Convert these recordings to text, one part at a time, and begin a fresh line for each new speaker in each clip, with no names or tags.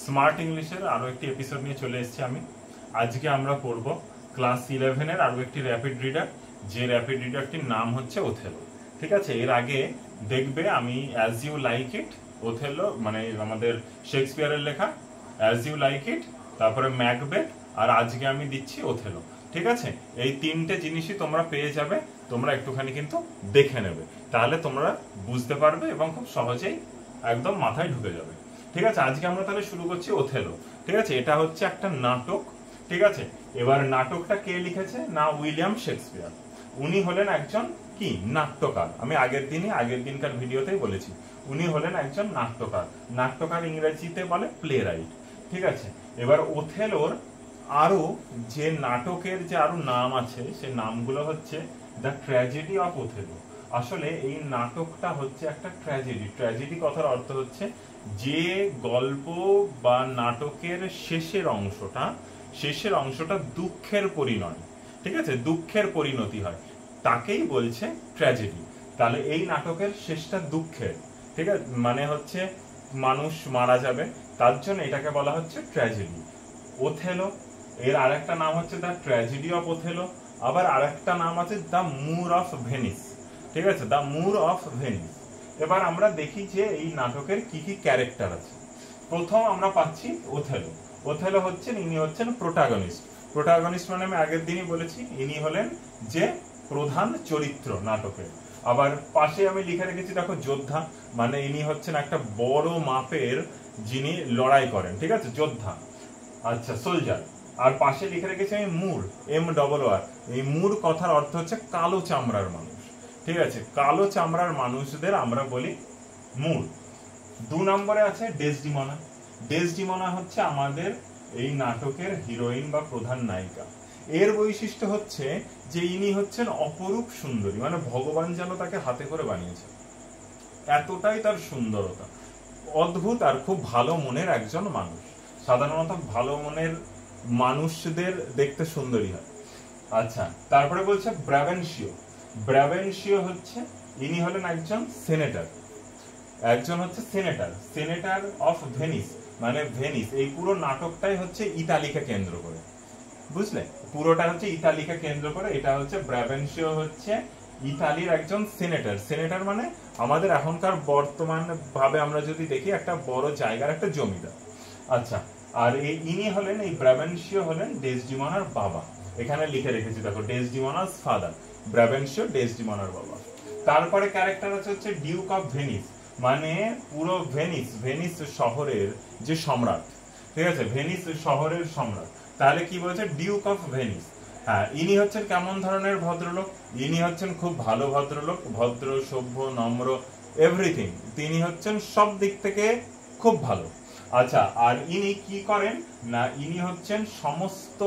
Smart ইংলিশের আরো একটি এপিসোড নিয়ে চলে এসেছি আমি। আজকে আমরা পড়ব ক্লাস 11 এর আরো একটি র্যাপিড রিডার, যে র্যাপিড রিডারটির নাম হচ্ছে ওথেলো। ঠিক আছে, এর আগে দেখবে আমি as you like it, Othello মানে আমাদের শেক্সপিয়ারের লেখা অ্যাজ ইউ লাইক ইট, তারপরে ম্যাকবেথ, আর আজকে আমি দিচ্ছি ওথেলো। ঠিক আছে, এই তিনটে জিনিসই তোমরা পেয়ে যাবে, তোমরা একটুখানি কিন্তু দেখে নেবে, তাহলে তোমরা বুঝতে পারবে এবং খুব সহজেই একদম মাথায় ঢুকে যাবে। ঠিক আছে, আজকে আমরা তাহলে শুরু করছি ওথেলো। ঠিক আছে, এটা হচ্ছে একটা নাটক। ঠিক আছে, এবার নাটকটা কে লিখেছে না উইলিয়াম শেক্সপিয়ার। উনি হলেন একজন কি নাট্যকার। আমি আগের দিনকার ভিডিওতেই বলেছি উনি হলেন একজন নাট্যকার। নাট্যকার ইংরেজিতে বলে প্লে রাইট। ঠিক আছে, এবার ওথেলোর আরো যে নাটকের যে আরো নাম আছে সে নামগুলো হচ্ছে দ্য ট্র্যাজেডি অফ ওথেলো। আসলে এই নাটকটা হচ্ছে একটা ট্র্যাজেডি। ট্র্যাজেডি কথার অর্থ হচ্ছে যে গল্প বা নাটকের শেষের অংশটা দুঃখের পরিণয়। ঠিক আছে, দুঃখের পরিণতি হয়, তাকেই বলছে ট্র্যাজেডি। তাহলে এই নাটকের শেষটা দুঃখের, ঠিক আছে, মানে হচ্ছে মানুষ মারা যাবে, তার জন্য এটাকে বলা হচ্ছে ট্র্যাজেডি। ওথেলো এর আরেকটা নাম হচ্ছে দ্য ট্র্যাজেডি অফ ওথেলো, আবার আরেকটা নাম আছে দ্য মুর অফ ভেনিস। ঠিক আছে, দ্য মুর অফ ভেনিস। এবার আমরা দেখি যে এই নাটকের কি কি ক্যারেক্টার আছে। প্রথম আমরা পাচ্ছি ওথেলো। ওথেলো ইনি হচ্ছেন প্রোটাগনিস্ট। প্রোটাগনিস্ট মানে আমি আগের দিনই বলেছি ইনি হলেন যে প্রধান চরিত্র নাটকের। আবার পাশে আমি লিখে রেখেছি দেখো যোদ্ধা, মানে ইনি হচ্ছেন একটা বড় মাপের যিনি লড়াই করেন। ঠিক আছে, যোদ্ধা, আচ্ছা সোলজার। আর পাশে লিখে রেখেছি আমি মুর, MOOR। এই মুর কথার অর্থ হচ্ছে কালো চামড়ার মানুষ। ঠিক আছে, কালো চামড়ার মানুষদের আমরা বলি মুর। 2 নম্বরে আছে ডেসডিমোনা। ডেসডিমোনা হচ্ছে আমাদের এই নাটকের হিরোইন বা প্রধান নায়িকা। এর বৈশিষ্ট্য হচ্ছে যে ইনি হচ্ছেন অপরূপ সুন্দরী, মানে ভগবান যেন তাকে হাতে করে বানিয়েছে, এতটাই তার সুন্দরতা, অদ্ভুত আর খুব ভালো মনের একজন মানুষ। সাধারণত ভালো মনের মানুষদের দেখতে সুন্দরী হয়। আচ্ছা, তারপরে বলছে ব্রাভেনশিও। ব্রাভেনশিও হচ্ছে ইনি হলেন একজন সেনেটর, সেনেটর অফ ভেনিস, মানে ভেনিস। এই পুরো নাটকটাই হচ্ছে ইতালিকে কেন্দ্র করে, বুঝলে, পুরোটা হচ্ছে ইতালিকে কেন্দ্র করে। এটা হচ্ছে ব্রাভেনশিও হচ্ছে ইতালির একজন সেনেটর। সেনেটর মানে আমাদের এখনকার বর্তমান ভাবে আমরা যদি দেখি একটা বড় জায়গার একটা জমিদার। আচ্ছা, আর ইনি হলেন, এই ব্রাভেনশিও হলেন ডেসডিমোনার বাবা। এখানে লিখে রেখেছি দেখো, ডেসডিমোনাস ফাদার, ব্রাভেনশিও ডেসডিমোনার বাবা। তারপরে ক্যারেক্টার হচ্ছে ডিউক অফ ভেনিস, মানে পুরো ভেনিস শহরের যে সম্রাট। ঠিক আছে, ভেনিস শহরের সম্রাট। তাহলে কি বলছে ডিউক অফ ভেনিস। হ্যাঁ, ইনি হচ্ছেন কেমন ধরনের ভদ্রলোক? ইনি হচ্ছেন খুব ভালো ভদ্রলোক, ভদ্র, সভ্য, নম্র, এভরিথিং। তিনি হচ্ছেন সব দিক থেকে খুব ভালো। আচ্ছা, আর ইনি কি করেন না, ইনি হচ্ছেন সমস্ত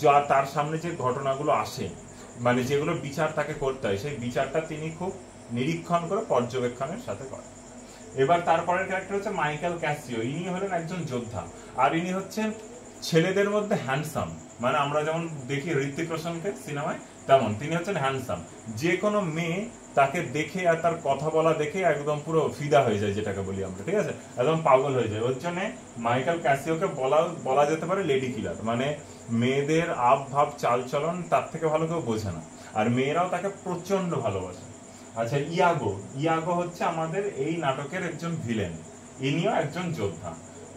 যা তার সামনে যে ঘটনাগুলো আসে, মানে যেগুলো বিচার তাকে করতে হয়, সেই বিচারটা তিনি খুব নিরীক্ষণ করে পর্যবেক্ষণের সাথে করেন। এবার তারপরের ক্যারেক্টার হচ্ছে মাইকেল ক্যাসিও। ইনি হলেন একজন যোদ্ধা, আর ইনি হচ্ছেন ছেলেদের মধ্যে হ্যান্ডসাম, মানে আমরা যেমন দেখি ঋত্বিক রোশনকে সিনেমায়, তেমন তিনি হচ্ছেন হ্যান্ডসাম। যে কোনো মেয়ে তাকে দেখে আর তার কথা বলা দেখে একদম পুরো ফিদা হয়ে যায়, যেটাকে বলি আমরা। ঠিক আছে, একদম পাগল হয়ে যায়। ওর জন্য মাইকেল ক্যাসিওকে বলা যেতে পারে লেডি কিলার, মানে মেয়েদের আব ভাব চাল চলন তার থেকে ভালো কেউ বোঝে না, আর মেয়েরাও তাকে প্রচন্ড ভালোবাসে। আচ্ছা, ইয়াগো হচ্ছে আমাদের এই নাটকের একজন ভিলেন, ইনিও একজন যোদ্ধা।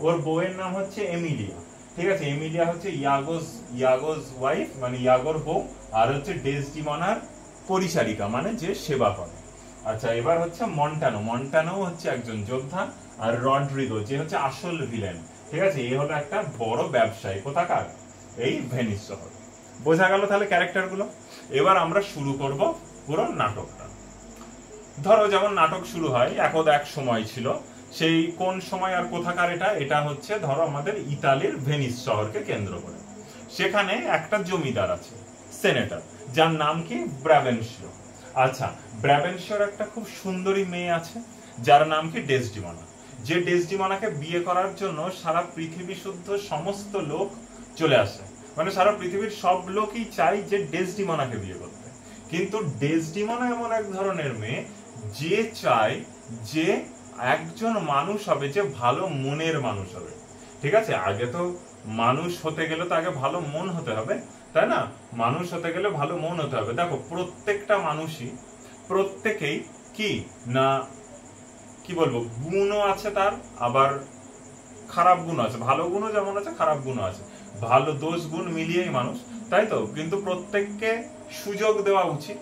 ওর বউয়ের নাম হচ্ছে এমিলিয়া। ঠিক আছে, এমিলিয়া হচ্ছে ইয়াগোস ওয়াইফ, মানে ইয়াগোর বউ, আর হচ্ছে ডেসডিমোনার পরিচারিকা, মানে যে সেবা করে। আচ্ছা, এবার হচ্ছে মন্টানো হচ্ছে একজন যোদ্ধা, আর রড্রিগো যে হচ্ছে আসল ভিলেন। ঠিক আছে, এ হলো একটা বড় ব্যবসায়ী, কোথাকার, এই ভেনিস শহর। বোঝা গেল তাহলে ক্যারেক্টার গুলো। এবার আমরা শুরু করব পুরো নাটকটা। ধরো যেমন নাটক শুরু হয়, এক সময় ছিল, সেই কোন সময় আর কোথাকার এটা হচ্ছে ধরো আমাদের ইতালির ভেনিস শহরকে কেন্দ্র করে। সেখানে একটা জমিদার আছে, সেনেটর, যার নাম কি ব্রাভেনশিও। আচ্ছা, ব্রাভেনশিওর একটা খুব সুন্দরী মেয়ে আছে যার নাম কি ডেসডিমোনা। যে ডেসডিমোনাকে বিয়ে করার জন্য সারা পৃথিবী শুদ্ধ সমস্ত লোক চলে আসে, মানে সারা পৃথিবীর সব লোকই চাই যে ডেসডিমোনাকে বিয়ে করতে। কিন্তু ডেসডিমোনা এমন এক ধরনের মেয়ে যে চায় যে একজন মানুষ হবে যে ভালো মনের মানুষ হবে। ঠিক আছে, আগে তো মানুষ হতে গেলে তো আগে ভালো মন হতে হবে, তাই না? মানুষ হতে গেলে ভালো মন হতে হবে। দেখো প্রত্যেকটা মানুষই, প্রত্যেকেই কি না কি বলবো, গুণও আছে তার, আবার খারাপ গুণ আছে, ভালো গুণও যেমন আছে খারাপ গুণও আছে, ভালো দোষ গুণ মিলিয়েই মানুষ, তাই তো? কিন্তু প্রত্যেককে সুযোগ দেওয়া উচিত,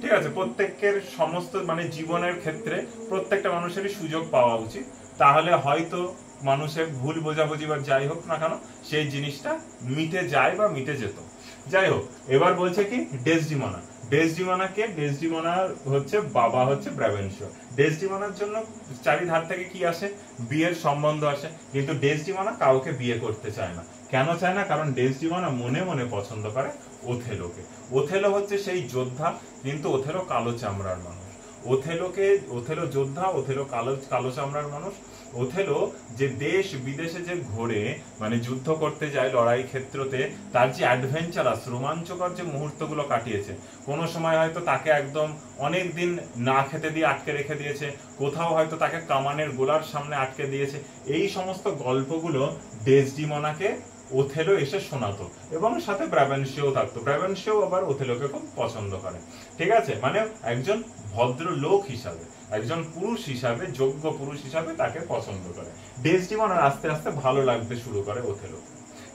ঠিক আছে? প্রত্যেকের সমস্ত মানে জীবনের ক্ষেত্রে প্রত্যেকটা মানুষেরই সুযোগ পাওয়া উচিত, তাহলে হয়তো মানুষের ভুল বোঝাবুঝি বা যাই হোক না কেন সেই জিনিসটা মিটে যায় বা মিটে যেত। যাই হোক, এবার বলছে কি ডেসডিমোনা। ডেসডিমোনাকে, ডেসডিমোনার হচ্ছে বাবা হচ্ছে ব্রাবেনশিও। ডেসডিমোনার জন্য চারিধার থেকে কি আসে, বিয়ের সম্বন্ধ আসে, কিন্তু ডেসডিমোনা কাউকে বিয়ে করতে চায় না। কেন চায় না? কারণ ডেসডিমোনা মনে মনে পছন্দ করে ওথেলোকে। ওথেলো হচ্ছে সেই যোদ্ধা, কিন্তু ওথেলো কালো চামড়ার মানুষ। ওথেলো যোদ্ধা, ওথেলো কালো চামড়ার মানুষ। ওথেলো যে দেশ বিদেশে যে ঘোরে, মানে যুদ্ধ করতে যায় লড়াই ক্ষেত্রতে, তার যে অ্যাডভেঞ্চারাস রোমাঞ্চকর যে মুহূর্তগুলো কাটিয়েছে, কোনো সময় হয়তো তাকে একদম অনেক দিন না খেতে দিয়ে আটকে রেখে দিয়েছে, কোথাও হয়তো তাকে কামানের গোলার সামনে আটকে দিয়েছে, এই সমস্ত গল্পগুলো ডেসডিমোনাকে ওথেলো এসে শোনাতো, এবং সাথে ব্রাবেনশিও থাকতো। ব্রাবেনশিও আবার ওথেলোকে খুব পছন্দ করে, ঠিক আছে? মানে একজন ভদ্র লোক হিসাবে, একজন পুরুষ হিসাবে, যোগ্য পুরুষ হিসাবে তাকে পছন্দ করে। ডেসডিমোনার আস্তে আস্তে ভালো লাগতে শুরু করে ওথেলো,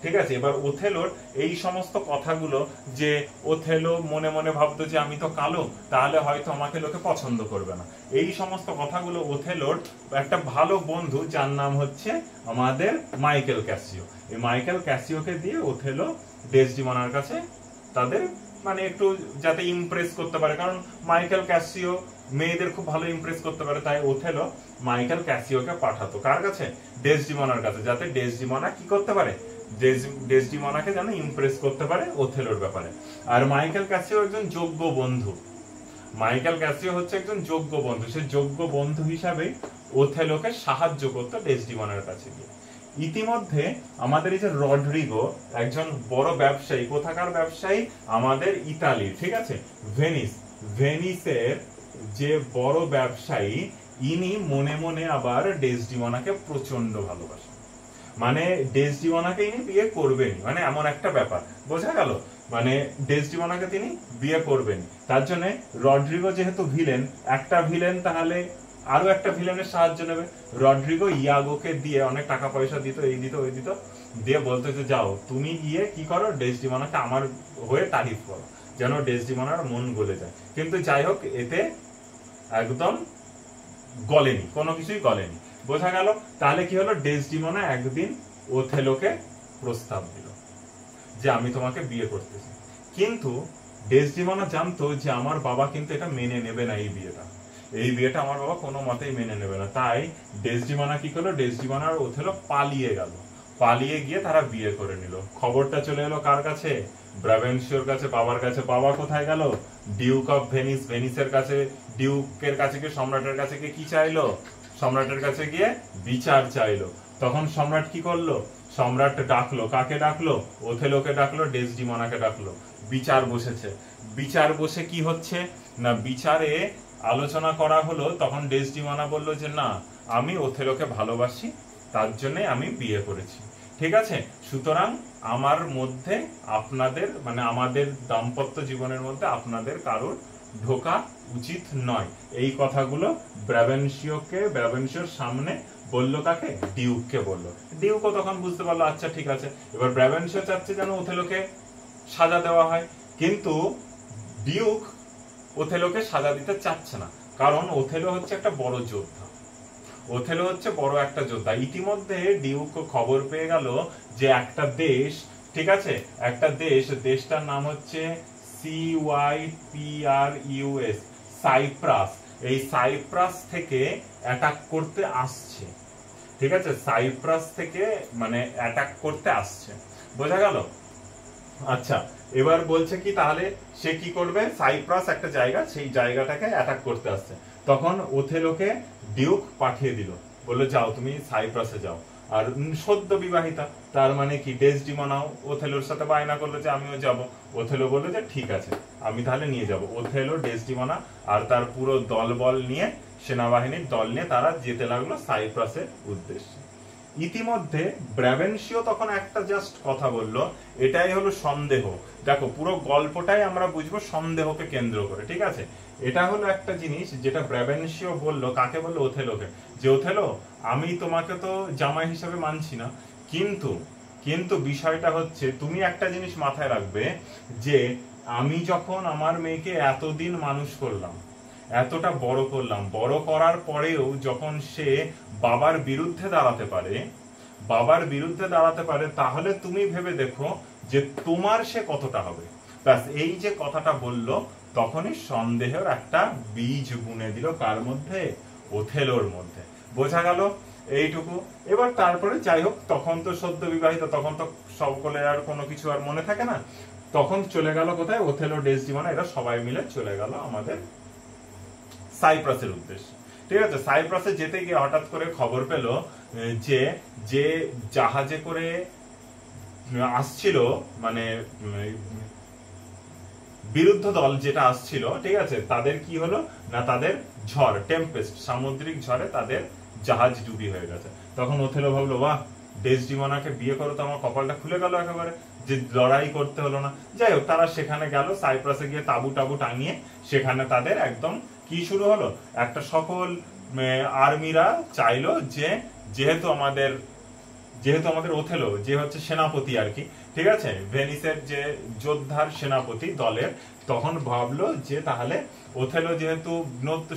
ঠিক আছে? এবার ওথেলোর এই সমস্ত কথাগুলো, যে ওথেলো মনে মনে ভাবতো যে আমি তো কালো, তাহলে হয়তো আমাকে লোকে পছন্দ করবে না, এই সমস্ত কথাগুলো ওথেলোর একটা ভালো বন্ধু, যার নাম হচ্ছে আমাদের মাইকেল ক্যাসিও, এই মাইকেল ক্যাসিওকে দিয়ে ওথেলো ডেসডিমোনার কাছে তাদের মানে একটু যাতে ইমপ্রেস করতে পারে, কারণ মাইকেল ক্যাসিও মেয়েদের খুব ভালো ইমপ্রেস করতে পারে, তাই ওথেলো মাইকেল ক্যাসিওকে পাঠাতো কার কাছে, ডেসডিমোনার কাছে, যাতে ডেসডিমোনা কি করতে পারে, ডেসডিমোনাকে যেন ইমপ্রেস করতে পারে ওথেলোর ব্যাপারে। আর মাইকেল ক্যাসিও একজন যোগ্য বন্ধু, মাইকেল ক্যাসিও হচ্ছে একজন যোগ্য বন্ধু, সে যোগ্য বন্ধু হিসাবে ওথেলোকে সাহায্য করতো ডেসডিমোনার কাছে গিয়ে। ইতিমধ্যে আমাদের এই যে রড্রিগো একজন বড় ব্যবসায়ী, কোথাকার ব্যবসায়ী, আমাদের ইতালি, ঠিক আছে, ভেনিসের যে বড় ব্যবসায়ী, ইনি মনে মনে আবার ডেসডিমোনাকে প্রচন্ড ভালোবাসেন, মানে ডেসডিমোনাকে ইনি বিয়ে করবেন, মানে এমন একটা ব্যাপার, বোঝা গেল? মানে ডেসডিমোনাকে তিনি বিয়ে করবেন, তার জন্য রড্রিগো যেহেতু ভিলেন, একটা ভিলেন তাহলে আরো একটা ভিলেনের সাহায্য নেবে। রড্রিগো ইয়াগোকে দিয়ে অনেক টাকা পয়সা দিত, এই দিত ওই দিত, দিয়ে বলতো যে যাও তুমি গিয়ে কি করো, ডেসডিমোনাকে আমার হয়ে তারিফ করো, যেন ডেসডিমোনার মন গলে যায়। কিন্তু যাই হোক, এতে একদম গলেনি, কোনো কিছুই গলেনি, বোঝা গেল? তাহলে কি হলো, ডেসডিমোনা একদিন ওথেলোকে প্রস্তাব দিল যে আমি তোমাকে বিয়ে করতেছি, কিন্তু ডেসডিমোনা জানতো যে আমার বাবা কিন্তু এটা মেনে নেবে না, এই বিয়েটা আমার বাবা কোনো মতেই মেনে নেবে না। তাই ডেসডিমোনা কি করলো, ডেসডিমোনা আর ওথেলো পালিয়ে গেল, পালিয়ে গিয়ে তারা বিয়ে করে নিল। খবরটা চলে এলো কার কাছে, ব্রাবেনশিওর কাছে, বাবার কাছে। বাবা কোথায় গেল, ডিউক অফ ভেনিস, ভেনিসের কাছে, ডিউকের কাছে গিয়ে, সম্রাটের কাছে গিয়ে কি চাইলো, সম্রাটের কাছে গিয়ে বিচার চাইলো। তখন সম্রাট কি করলো, সম্রাট ডাকলো, কাকে ডাকলো, ওথেলোকে ডাকলো, ডেসডিমোনাকে ডাকলো, বিচার বসেছে। বিচার বসে কি হচ্ছে না, বিচারে আলোচনা করা হলো। তখন ডেসডিমোনা বলল যে না, আমি ওথেলোকে ভালোবাসি, তার জন্য আমি বিয়ে করেছি, ঠিক আছে? সুতরাং আমার মধ্যে আপনাদের মানে আমাদের দাম্পত্য জীবনের মধ্যে আপনাদের কারোর ঢোকা উচিত নয়। এই কথাগুলো ব্রাবেনশিওর সামনে বললো, কাকে, ডিউককে বললো। ডিউকও তখন বুঝতে পারলো আচ্ছা ঠিক আছে। এবার ব্রাবেনশিও চাচ্ছে যেন ওথেলোকে সাজা দেওয়া হয়, কিন্তু ডিউক ওথেলোকে সাজা দিতে চাচ্ছে না, কারণ ওথেলো হচ্ছে একটা বড় যোদ্ধা, ওথেলো হচ্ছে বড় একটা যোদ্ধা। ইতিমধ্যে ডিউক খবর পেয়ে গেল যে একটা দেশ, ঠিক আছে, একটা দেশটার নাম হচ্ছে CYPRUS, সাইপ্রাস, এই সাইপ্রাস থেকে অ্যাটাক করতে আসছে, ঠিক আছে, সাইপ্রাস থেকে মানে অ্যাটাক করতে আসছে, বোঝা গেল? আচ্ছা, এবার বলছে কি তাহলে সে কি করবে, সাইপ্রাস একটা জায়গা, সেই জায়গাটাকে অ্যাটাক করতে আসছে। তখন ওথেলোকে ডিউক পাঠিয়ে দিল, বললো যাও তুমি সাইপ্রাসে যাও। আর সদ্য বিবাহিতা, তার মানে কি ডেসডিমোনাও ওথেলোর সাথে বায়না করলো যে আমিও যাব। ওথেলো বললো যে ঠিক আছে, আমি তাহলে নিয়ে যাব। ওথেলো, ডেসডিমোনা আর তার পুরো দলবল নিয়ে, সেনাবাহিনীর দল নিয়ে তারা যেতে লাগলো সাইপ্রাসের উদ্দেশ্যে। ইতিমধ্যে ব্রাবেনশিও তখন একটা জাস্ট কথা বলল, এটাই হলো সন্দেহ। দেখো পুরো গল্পটাই আমরা বুঝবো সন্দেহকে কেন্দ্র করে, ঠিক আছে? এটা হলো একটা জিনিস যেটা ব্রাবেনশিও বললো, কাকে বললো? ওথেলোকে, যে ওথেলো আমি তোমাকে তো জামাই হিসেবে মানছি না, কিন্তু কিন্তু বিষয়টা হচ্ছে তুমি একটা জিনিস মাথায় রাখবে, যে আমি যখন আমার মেয়েকে এতদিন মানুষ করলাম, এতটা বড় করলাম, বড় করার পরেও যখন সে বাবার বিরুদ্ধে দাঁড়াতে পারে, তাহলে তুমি ভেবে দেখো যে তোমার সে কতটা হবে। ব্যাস, এই যে কথাটা বললো, তখনই সন্দেহের একটা বীজ বুনে দিল কার মধ্যে? ওথেলোর মধ্যে। বোঝা গেল এইটুকু? এবার তারপরে যাই হোক, তখন তো সদ্য বিবাহিত, তখন তো সকলে আর কোনো কিছু আর মনে থাকে না, তখন চলে গেল কোথায়? ওথেলো, ডেসডিমোনা এরা সবাই মিলে চলে গেল আমাদের সাইপ্রাসের উদ্দেশ্যে। ঠিক আছে, সাইপ্রাসে যেতে গিয়ে হঠাৎ করে খবর পেল যে যে জাহাজে করে আসছিল, মানে বিরুদ্ধ দল যেটা আসছিল, ঠিক আছে, তাদের কি হলো না, তাদের ঝড়, টেম্পেস্ট, সামুদ্রিক ঝড়ে তাদের জাহাজ ডুবি হয়ে গেছে। তখন ওথেলো ভাবলো, বাহ, ডেসডিমোনাকে বিয়ে করো তো আমার কপালটা খুলে গেল একেবারে, যে লড়াই করতে হলো না। যাই হোক, তারা সেখানে গেল, সাইপ্রাসে গিয়ে তাবু টাবু টাঙিয়ে সেখানে তাদের একদম কি শুরু হলো, একটা সকল আর্মিরা চাইলো যে যেহেতু আমাদের ওথেলো যে হচ্ছে সেনাপতি আর কি, ঠিক আছে, ভেনিসের যে যোদ্ধার সেনাপতি দলের, তখন ভাবলো যে তাহলে ওথেলো যেহেতু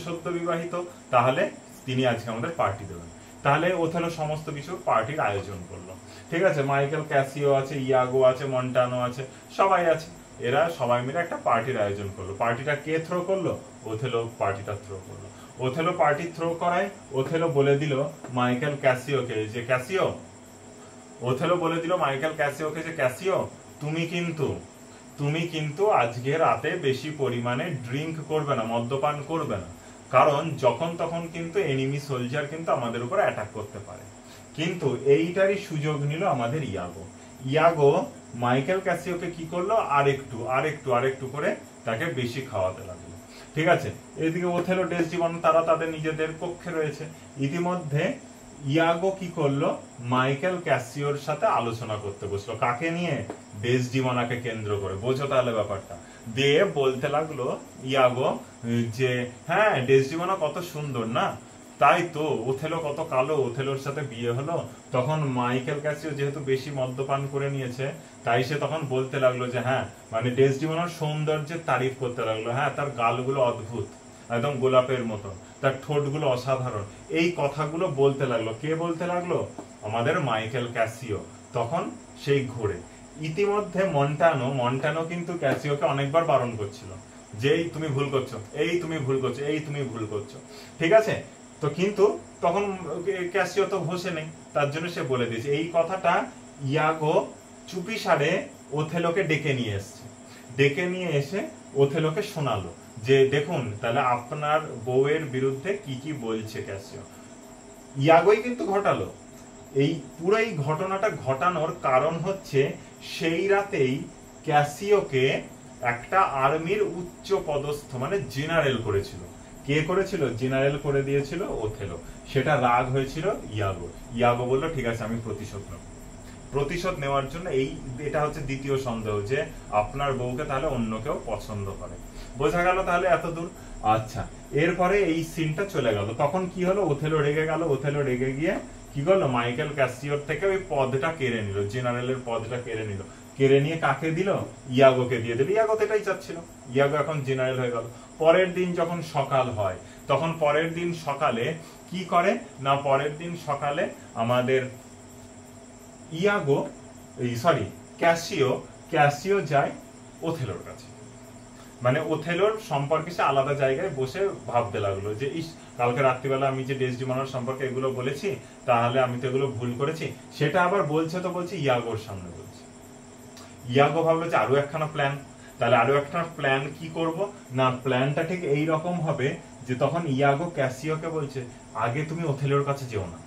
সদ্য বিবাহিত, তাহলে তিনি আজকে আমাদের পার্টি দেবেন। তাহলে ওথেলো সমস্ত কিছু পার্টির আয়োজন করলো, ঠিক আছে, মাইকেল ক্যাসিও আছে, ইয়াগো আছে, মন্টানো আছে, সবাই আছে, এরা সবাই মিলে একটা পার্টির আয়োজন করলো। পার্টিটা কে থ্রো করলো? ওথেলো পার্টিটা থ্রো করলো। ওথেলো পার্টি থ্রো করায় ওথেলো বলে দিল মাইকেল ক্যাসিওকে, যে ক্যাসিও, ওথেলো বলে দিল মাইকেল ক্যাসিওকে, যে ক্যাসিও তুমি কিন্তু আজকে রাতে বেশি পরিমাণে ড্রিঙ্ক করবে না, মদ্যপান করবে না, কারণ যখন তখন কিন্তু এনিমি সোলজার কিন্তু আমাদের উপর অ্যাটাক করতে পারে। কিন্তু এইটারই সুযোগ নিল আমাদের ইয়াগো মাইকেল ক্যাসিওকে কি করলো, আরেকটু করে তাকে বেশি খাওয়াতে লাগলো, ঠিক আছে। এদিকে ওথেলো, ডেসডিমোনা তারা তাদের নিজেদের পক্ষে রয়েছে। ইতিমধ্যে ইয়াগো কি করলো, মাইকেল ক্যাসিওর সাথে আলোচনা করতে বসলো, কাকে নিয়ে? ডেসডিমোনাকে কেন্দ্র করে। বোঝো তাহলে ব্যাপারটা? দিয়ে বলতে লাগলো ইয়াগো যে হ্যাঁ, ডেসডিমোনা কত সুন্দর না, তাই তো, ওথেলো কত কালো, ওথেলোর সাথে বিয়ে হলো। তখন মাইকেল ক্যাসিও যেহেতু বেশি মদ্যপান করে নিয়েছে, তাই সে তখন বলতে লাগলো যে হ্যাঁ, মানে ডেসডিমোনার সৌন্দর্যের তারিফ করতে লাগলো, হ্যাঁ, তার গালগুলো অদ্ভুত, একদম গোলাপের মতো, তার ঠোঁটগুলো অসাধারণ, এই কথাগুলো বলতে লাগলো। কে বলতে লাগলো? আমাদের মাইকেল ক্যাসিও। তখন সেই ঘুরে ইতিমধ্যে মন্টানো কিন্তু ক্যাসিওকে অনেকবার বারণ করছিল যে এই তুমি ভুল করছো, এই তুমি ভুল করছো, ঠিক আছে। তো কিন্তু তখন ক্যাসিও তো ঘষে নেই, তার জন্য সে বলে দিয়েছে এই কথাটা। ইয়াগো চুপিসারে ওথেলোকে ডেকে নিয়ে এসে ওথেলোকে শোনালো যে দেখুন তাহলে আপনার বউয়ের বিরুদ্ধে কি কি বলছে ক্যাসিও। ইয়াগোই কিন্তু ঘটালো এই পুরো এই ঘটনাটা। ঘটানোর কারণ হচ্ছে সেই রাতেই ক্যাসিওকে একটা আর্মির উচ্চ পদস্থ মানে জেনারেল করেছিল। কে করেছিল? জেনারেল করে দিয়েছিল ওথেলো। সেটা রাগ হয়েছিল ইয়াগো বলল ঠিক আছে আমি প্রতিশোধ নেওয়ার জন্য এটা হচ্ছে দ্বিতীয় সন্দেহ যে আপনার বউকে তাহলে অন্য কেউ পছন্দ করে। বোঝা গেল তাহলে এত দূর? আচ্ছা, এরপরে এই সিনটা চলে গেল। তখন কি হলো? ওথেলো রেগে গেল। ওথেলো রেগে গিয়ে কি করলো? মাইকেল ক্যাসিওর থেকে ওই পদটা কেড়ে নিল, জেনারেলের পদটা কেড়ে নিল। কেড়ে নিয়ে কাকে দিল? ইয়াগোকে দিয়ে দিল। ইয়াগো তো এটাই চাচ্ছিল, ইয়াগো এখন জেনারেল হয়ে গেল। পরের দিন যখন সকাল হয় তখন পরের দিন সকালে কি করে না, পরের দিন সকালে আমাদের ক্যাসিও যায় ওথেলোর কাছে। মানে ওথেলোর সম্পর্কে সে আলাদা জায়গায় বসে ভাবতে লাগলো যে ইস, কালকে রাত্রিবেলা আমি যে ডেসডিমোনার সম্পর্কে এগুলো বলেছি, তাহলে আমি তো এগুলো ভুল করেছি। সেটা আবার বলছে ইয়াগোর সামনে বলছে। ইয়াগো ভাবলো যে আরো একখানা প্ল্যান। তাহলে আরো একটা প্ল্যান কি করব না, প্ল্যানটা ঠিক এই রকম হবে যে তখন ইয়াগো ক্যাসিওকে বলছে আগে তুমি ওথেলোর কাছে যেও না,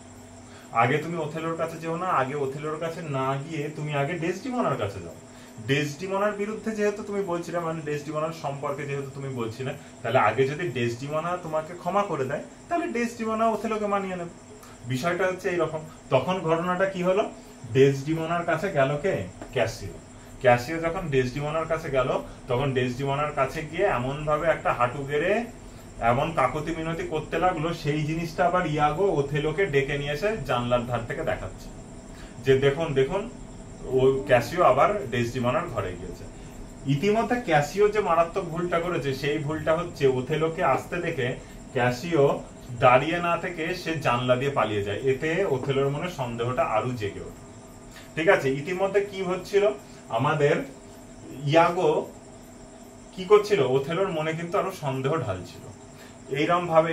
আগে ওথেলোর কাছে না গিয়ে তুমি আগে ডেসডিমোনার কাছে যাও। ডেসডিমোনার বিরুদ্ধে যেহেতু তুমি বলছিলে, মানে ডেসডিমোনার সম্পর্কে যেহেতু তুমি বলছিলে, তাহলে আগে যদি ডেসডিমোনা তোমাকে ক্ষমা করে দেয় তাহলে ডেসডিমোনা ওথেলোকে মানিয়ে নেবে। বিষয়টা হচ্ছে এইরকম। তখন ঘটনাটা কি হলো, ডেসডিমোনার কাছে গেল কে, ক্যাসিও। ক্যাসিও যখন ডেসডিমোনার কাছে গেল, তখন ডেসডিমোনার কাছে গিয়ে এমন ভাবে একটা হাঁটু গেড়ে এমন কাকতি মিনতি করতে লাগলো, সেই জিনিসটা আবার ইয়াগো ওথেলোকে ডেকে নিয়ে এসে জানলার ধার থেকে দেখাচ্ছে যে দেখুন দেখুন ও ক্যাসিও আবার ডেসডিমোনার ঘরে গিয়েছে। ইতিমধ্যে ক্যাসিও যে মারাত্মক ভুলটা করেছে, সেই ভুলটা হচ্ছে ওথেলোকে আসতে দেখে ক্যাসিও দাঁড়িয়ে না থেকে সে জানলা দিয়ে পালিয়ে যায়। এতে ওথেলোর মনে সন্দেহটা আরো জেগে ওঠে। ঠিক আছে, ইতিমধ্যে কি হচ্ছিল, আমাদের ইয়াগো কি করছিল, ওথেলোর মনে কিন্তু আরো সন্দেহ ঢালছিল। এইরকম ভাবে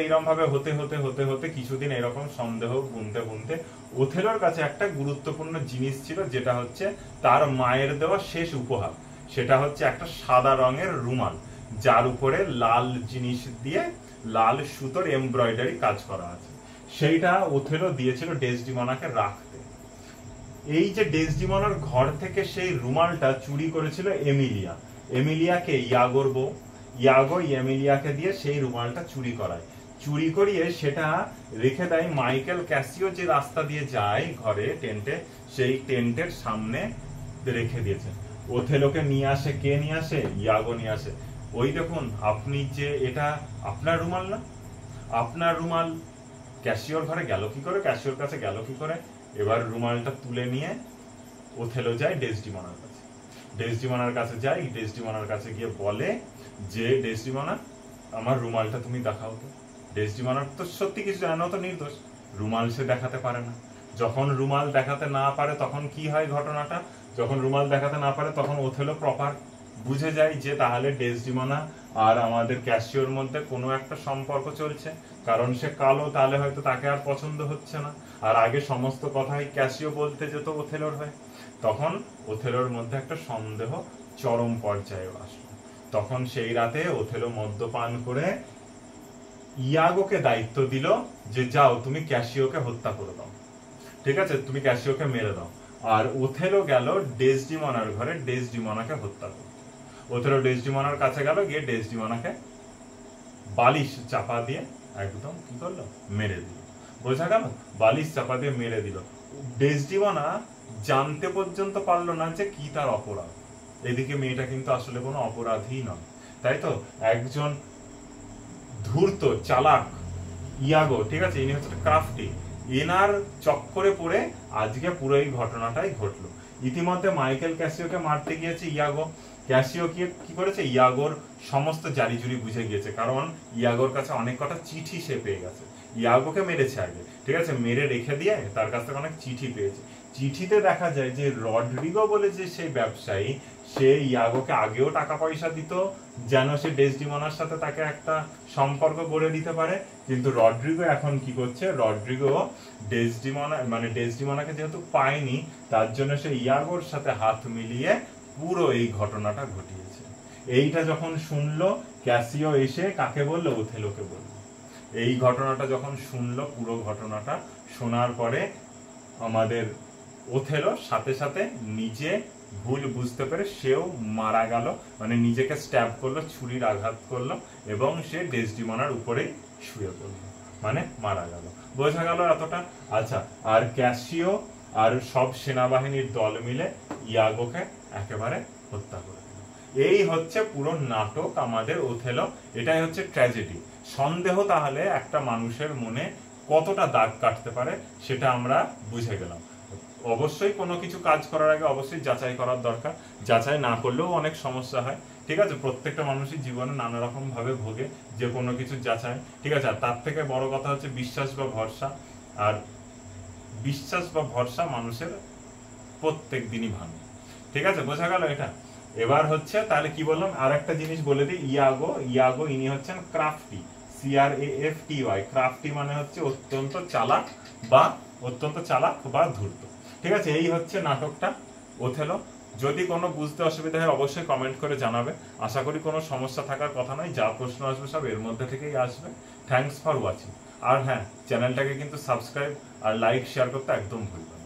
হতে হতে হতে হতে কিছুদিন এরকম সন্দেহ বুনতে বুনতে ওথেলোর কাছে একটা গুরুত্বপূর্ণ জিনিস ছিল, যেটা হচ্ছে তার মায়ের দেওয়া শেষ উপহার। সেটা হচ্ছে একটা সাদা রঙের রুমাল, যার উপরে লাল জিনিস দিয়ে লাল সুতোর এমব্রয়ডারি কাজ করা আছে। সেইটা ওথেলো দিয়েছিল ডেসডিমোনাকে রাখতে। এই যে ডেসডিমোনার ঘর থেকে সেই রুমালটা চুরি করেছিল এমিলিয়া। এমিলিয়াকে ইয়াগোর বউ, ইয়াগো এমিলিয়াকে দিয়ে সেই রুমালটা চুরি করায়। চুরি করিয়ে সেটা রেখে দেয় মাইকেল ক্যাসিও যে রাস্তা দিয়ে যায় ঘরে টেন্টে, সেই টেন্টের সামনে রেখে দিয়েছে। ওথেলোকে নিয়ে আসে, কে নিয়ে আসে, ইয়াগো নিয়ে আসে। ওই দেখুন আপনি যে, এটা আপনার রুমাল না, আপনার রুমাল ক্যাসিওর ঘরে গেল কি করে, ক্যাসিওর কাছে গেল কি করে। এবার রুমালটা তুলে নিয়ে ওথেলো যায় ডেসডিমোনার কাছে। ডেসডিমোনার কাছে যায়, ডেসডিমোনার কাছে গিয়ে বলে যে ডেসডিমোনা আমার রুমালটা তুমি দেখাও তো। ডেসডিমোনার তো সত্যি কিছু জানে না, তো নির্দোষ, রুমাল সে দেখাতে পারে না। যখন রুমাল দেখাতে না পারে তখন কি হয় ঘটনাটা, যখন রুমাল দেখাতে না পারে তখন ওথেলো প্রপার বুঝে যায় যে তাহলে ডেসডিমোনা আর আমাদের ক্যাসিওর মধ্যে কোনো একটা সম্পর্ক চলছে, কারণ সে কালো, তাহলে হয়তো তাকে আর পছন্দ হচ্ছে না। আর আগে সমস্ত কথাই ক্যাসিও বলতে যেত ওথেলোর হয়ে। তখন ওথেলোর মধ্যে একটা সন্দেহ চরম পর্যায়ে আসলো। তখন সেই রাতে ওথেলো মদ্যপান করে ইয়াগোকে দায়িত্ব দিল যে যাও তুমি ক্যাসিওকে হত্যা করে দাও, ঠিক আছে, তুমি ক্যাসিওকে মেরে দাও। আর ওথেলো গেল ডেসডিমোনার ঘরে ডেসডিমোনাকে হত্যা করতে। ওথেলো ডেসডিমোনার কাছে গেল, গিয়ে ডেসডিমোনাকে বালিশ চাপা দিয়ে একদম কি করলো, মেরে দিল। বোঝা গেল, বালিশ চাপা দিয়ে মেরে দিল। ডেসডিমোনা জানতে পর্যন্ত পারলো না যে কি তার অপরাধ। এদিকে মেয়েটা কিন্তু আসলে কোনো অপরাধী নয়, তাই তো। একজন ধূর্ত চালাক ইয়াগো, ঠিক আছে, ইনি হচ্ছে ক্রাফটি, এনার চক্করে পড়ে আজকে পুরো এই ঘটনাটাই ঘটলো। ইতিমধ্যে মাইকেল ক্যাসিওকে মারতে গিয়েছে ইয়াগো। ক্যাসিও কি করেছে, ইয়াগোর সমস্ত জারিজুরি বুঝে গিয়েছে, কারণ ইয়াগোর কাছে অনেক কটা চিঠি সে পেয়ে গেছে। ইয়াগোকে মেরেছে আগে, ঠিক আছে, মেরে রেখে দিয়ে তার কাছ থেকে অনেক চিঠি পেয়েছে। চিঠিতে দেখা যায় যে রড্রিগো বলে যে সেই ব্যবসায়ী, সে ইয়াগোকে আগেও টাকা পয়সা দিত যেন সে ডেসডিমোনার সাথে তাকে একটা সম্পর্ক গড়ে দিতে পারে। কিন্তু রড্রিগো এখন কি করছে, রড্রিগো ডেসডিমোনাকে যেহেতু পায়নি, তার জন্য সে ইয়াগোর সাথে হাত মিলিয়ে পুরো এই ঘটনাটা ঘটিয়েছে। এইটা যখন শুনলো ক্যাসিও এসে কাকে বললো, ওথেলোকে বললো। এই ঘটনাটা যখন শুনলো, পুরো ঘটনাটা শোনার পরে আমাদের ওথেলো সাথে সাথে নিজে ভুল বুঝতে পেরে সেও মারা গেল, মানে নিজেকে স্ট্যাব করলো, ছুরির আঘাত করলো এবং সে ডেসডিমোনার উপরেই শুয়ে পড়লো, মানে মারা গেল। বোঝা গেল এতটা? আচ্ছা, আর ক্যাসিও আর সব সেনাবাহিনীর দল মিলে ইয়াগোকে একেবারে হত্যা করে দিল। এই হচ্ছে পুরো নাটক আমাদের ওথেলো। এটাই হচ্ছে ট্র্যাজেডি। সন্দেহ তাহলে একটা মানুষের মনে কতটা দাগ কাটতে পারে সেটা আমরা বুঝে গেলাম। অবশ্যই কোনো কিছু কাজ করার আগে অবশ্যই যাচাই করার দরকার। যাচাই না করলেও অনেক সমস্যা হয়, ঠিক আছে। প্রত্যেকটা মানুষই জীবনে নানা রকম ভাবে ভোগে যে কোনো কিছু যাচাই, ঠিক আছে। আর তার থেকে বড় কথা হচ্ছে বিশ্বাস বা ভরসা। আর বিশ্বাস বা ভরসা মানুষের প্রত্যেক দিনই ভাঙে, ঠিক আছে। বোঝা গেল এটা? এবার হচ্ছে তাহলে কি বললাম, আর একটা জিনিস বলে দিই। ইয়াগো ইনি হচ্ছেন ক্রাফটি, CRAFTY। ক্রাফটি মানে হচ্ছে অত্যন্ত চালাক বা ধূর্ত, ঠিক আছে। এই হচ্ছে নাটকটা ওথেলো। যদি কোনো বুঝতে অসুবিধা হয় অবশ্যই কমেন্ট করে জানাবে। আশা করি কোনো সমস্যা থাকার কথা নয়, যা প্রশ্ন আসবে সব এর মধ্যে থেকেই আসবে। Thanks for watching. আর হ্যাঁ, চ্যানেলটাকে কিন্তু সাবস্ক্রাইব আর লাইক শেয়ার করতে একদম ভুলবেন না।